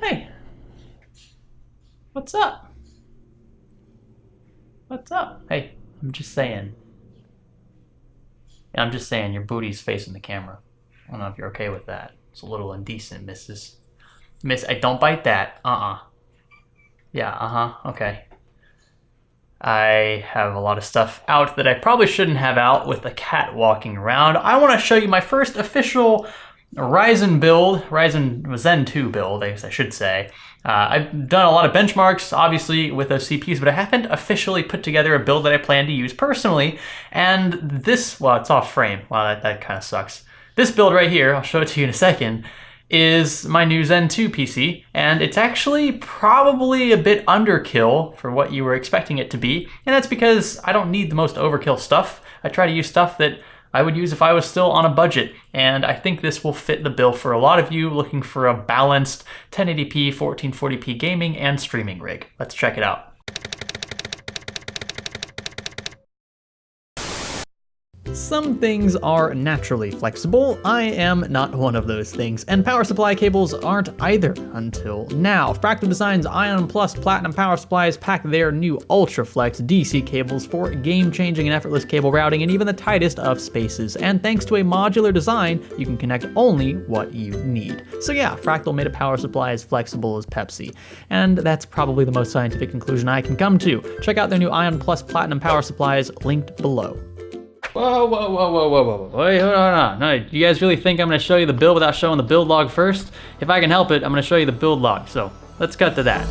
Hey, what's up? What's up? Hey, I'm just saying. I'm just saying your booty's facing the camera. I don't know if you're okay with that. It's a little indecent, Mrs. Miss, I don't bite that. Yeah, okay. I have a lot of stuff out that I probably shouldn't have out with the cat walking around. I want to show you my first official Ryzen build, Ryzen Zen 2 build, I should say. I've done a lot of benchmarks, obviously, with those CPUs, but I haven't officially put together a build that I plan to use personally. And this, well, it's off frame. Wow, that kind of sucks. This build right here, I'll show it to you in a second, is my new Zen 2 PC, and it's actually probably a bit underkill for what you were expecting it to be, and that's because I don't need the most overkill stuff. I try to use stuff that I would use if I was still on a budget, and I think this will fit the bill for a lot of you looking for a balanced 1080p, 1440p gaming and streaming rig. Let's check it out. Some things are naturally flexible. I am not one of those things, and power supply cables aren't either until now. Fractal Design's Ion Plus Platinum power supplies pack their new UltraFlex DC cables for game-changing and effortless cable routing in even the tightest of spaces. And thanks to a modular design, you can connect only what you need. So yeah, Fractal made a power supply as flexible as Pepsi. And that's probably the most scientific conclusion I can come to. Check out their new Ion Plus Platinum power supplies, linked below. Whoa. Wait, hold on. No, do you guys really think I'm going to show you the build without showing the build log first? If I can help it, I'm going to show you the build log. So let's cut to that.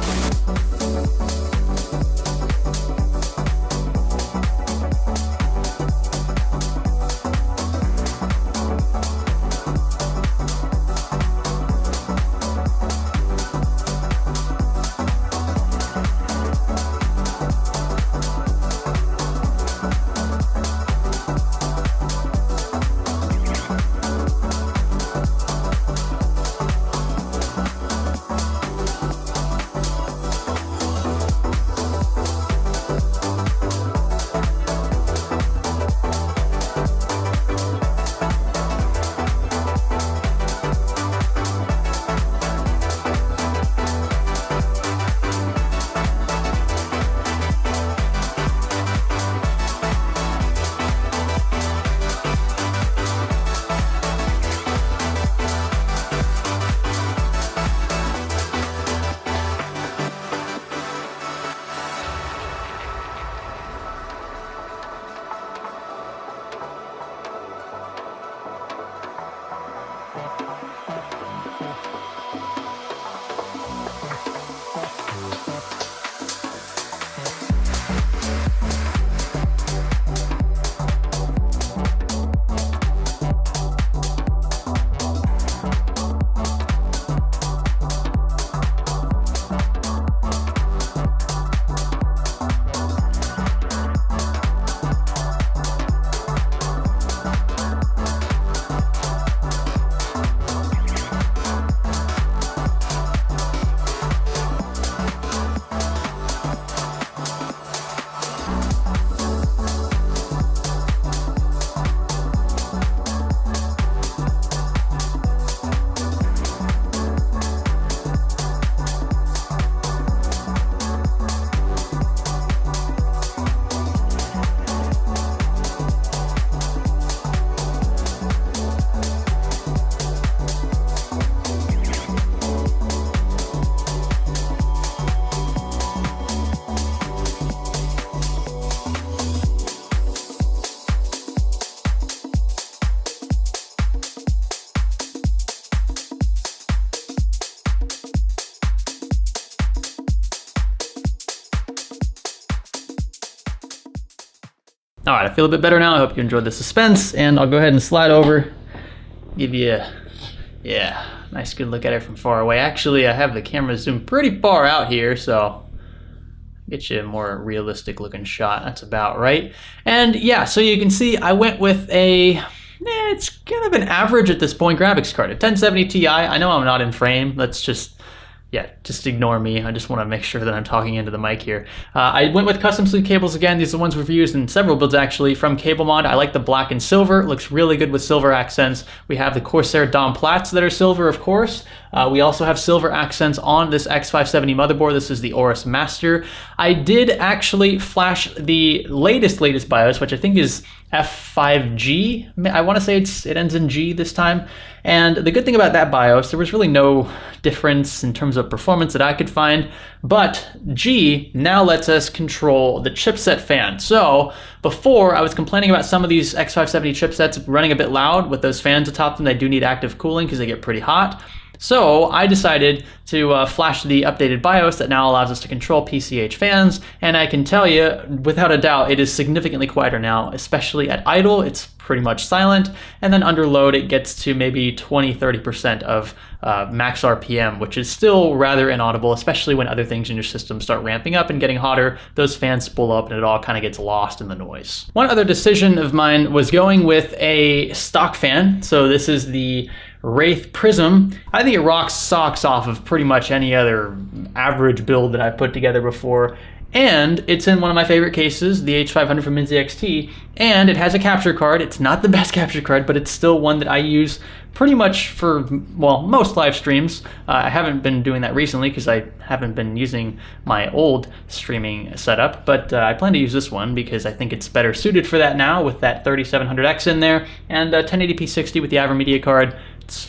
All right, I feel a bit better now. I hope you enjoyed the suspense, and I'll go ahead and slide over, give you a, nice good look at it from far away. Actually, I have the camera zoomed pretty far out here, so get you a more realistic looking shot. That's about right. And yeah, so you can see I went with it's kind of an average at this point graphics card, a 1070 Ti. I know I'm not in frame. Let's just ignore me. I just want to make sure that I'm talking into the mic here. I went with custom sleeve cables again. These are the ones we've used in several builds actually from CableMod. I like the black and silver. It looks really good with silver accents. We have the Corsair Dom Platts that are silver, of course. We also have silver accents on this X570 motherboard. This is the Aorus Master. I did actually flash the latest BIOS, which I think is F5G. I want to say it ends in G this time. And the good thing about that BIOS, there was really no difference in terms of performance that I could find, but G now lets us control the chipset fan. So before, I was complaining about some of these X570 chipsets running a bit loud with those fans atop them. They do need active cooling because they get pretty hot. So I decided to flash the updated BIOS that now allows us to control PCH fans, and I can tell you, without a doubt, it is significantly quieter now, especially at idle. It's pretty much silent, and then under load it gets to maybe 20-30% of max RPM, which is still rather inaudible, especially when other things in your system start ramping up and getting hotter. Those fans spool up and it all kind of gets lost in the noise. One other decision of mine was going with a stock fan. So this is the Wraith Prism. I think it rocks socks off of pretty much any other average build that I've put together before. And it's in one of my favorite cases, the H500 from MinZXT, and it has a capture card. It's not the best capture card, but it's still one that I use pretty much for, well, most live streams. I haven't been doing that recently because I haven't been using my old streaming setup, but I plan to use this one because I think it's better suited for that now with that 3700X in there and 1080p 60 with the AverMedia card.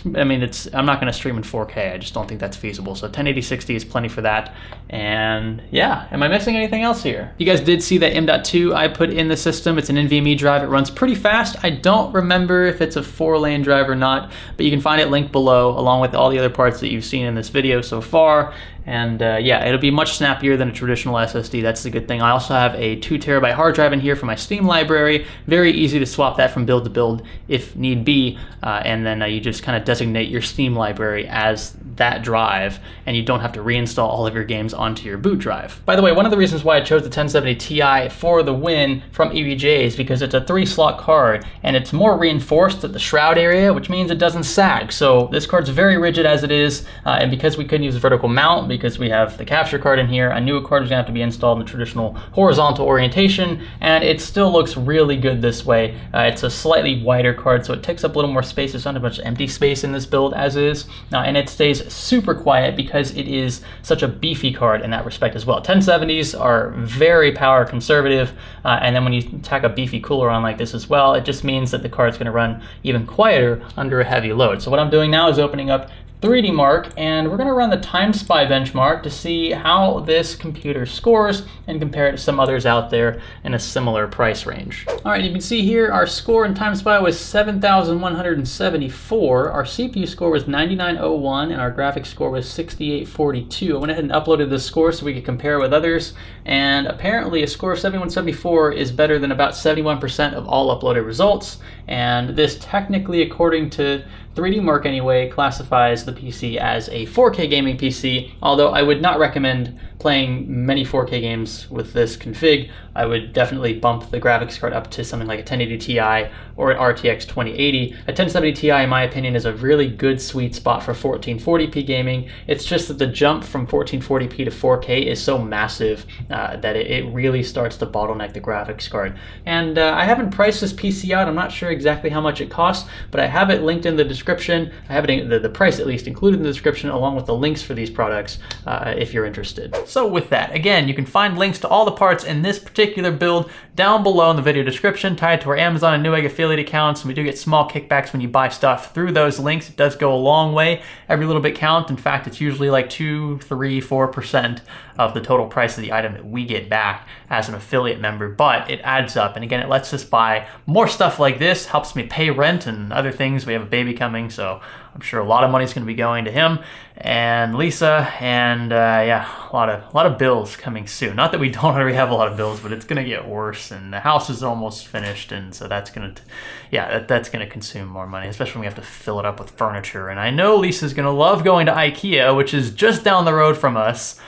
I'm not going to stream in 4K. I just don't think that's feasible. So 1080-60 is plenty for that. And yeah, am I missing anything else here? You guys did see that M.2 I put in the system. It's an NVMe drive. It runs pretty fast. I don't remember if it's a 4-lane drive or not, but you can find it linked below along with all the other parts that you've seen in this video so far. And yeah, it'll be much snappier than a traditional SSD. That's the good thing. I also have a 2 terabyte hard drive in here for my Steam library. Very easy to swap that from build to build if need be. And then you just kind of designate your Steam library as that drive, and you don't have to reinstall all of your games onto your boot drive. By the way, one of the reasons why I chose the 1070 Ti for the win from EVGA is because it's a 3-slot card, and it's more reinforced at the shroud area, which means it doesn't sag. So this card's very rigid as it is, and because we couldn't use a vertical mount, because we have the capture card in here, I knew a card was gonna have to be installed in the traditional horizontal orientation, and it still looks really good this way. It's a slightly wider card, so it takes up a little more space. There's not a bunch of empty space in this build as is, and it stays super quiet because it is such a beefy card in that respect as well. 1070s are very power conservative, and then when you tack a beefy cooler on like this as well, it just means that the card's gonna run even quieter under a heavy load. So what I'm doing now is opening up 3D Mark, and we're going to run the TimeSpy benchmark to see how this computer scores and compare it to some others out there in a similar price range. All right, you can see here our score in TimeSpy was 7,174. Our CPU score was 9901, and our graphics score was 6842. I went ahead and uploaded this score so we could compare with others, and apparently a score of 7174 is better than about 71% of all uploaded results, and this technically, according to 3D Mark anyway, classifies the PC as a 4K gaming PC, although I would not recommend playing many 4K games with this config. I would definitely bump the graphics card up to something like a 1080 Ti or an RTX 2080. A 1070 Ti, in my opinion, is a really good sweet spot for 1440p gaming. It's just that the jump from 1440p to 4K is so massive that it really starts to bottleneck the graphics card. And I haven't priced this PC out. I'm not sure exactly how much it costs, but I have it linked in the description. I have it the price at least included in the description along with the links for these products if you're interested. So with that, again, you can find links to all the parts in this particular build down below in the video description, tied to our Amazon and Newegg affiliate accounts, and we do get small kickbacks when you buy stuff through those links. It does go a long way. Every little bit counts. In fact, it's usually like 2, 3, 4% of the total price of the item that we get back as an affiliate member, but it adds up. And again, it lets us buy more stuff like this, helps me pay rent and other things. We have a baby coming, so I'm sure a lot of money is going to be going to him and Lisa, and yeah, a lot of bills coming soon. Not that we don't already have a lot of bills, but it's going to get worse, and the house is almost finished, and so that's going to, yeah, that's going to consume more money, especially when we have to fill it up with furniture. And I know Lisa's going to love going to IKEA, which is just down the road from us.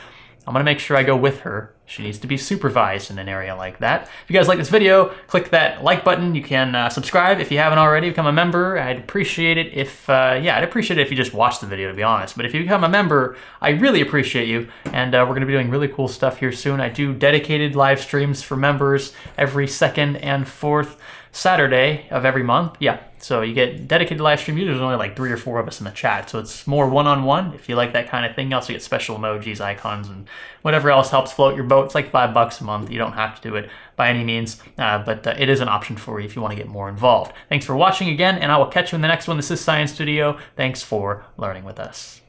I'm going to make sure I go with her. She needs to be supervised in an area like that. If you guys like this video, click that like button. You can subscribe if you haven't already, become a member. I'd appreciate it if, yeah, I'd appreciate it if you just watched the video, to be honest. But if you become a member, I really appreciate you. And we're gonna be doing really cool stuff here soon. I do dedicated live streams for members every 2nd and 4th Saturday of every month. Yeah, So you get dedicated live stream users. There's only like 3 or 4 of us in the chat, so it's more one-on-one. If you like that kind of thing, you also get special emojis, icons, and whatever else helps float your boat. It's like $5 a month. You don't have to do it by any means, but it is an option for you if you want to get more involved. Thanks for watching again, and I will catch you in the next one. This is Science Studio. Thanks for learning with us.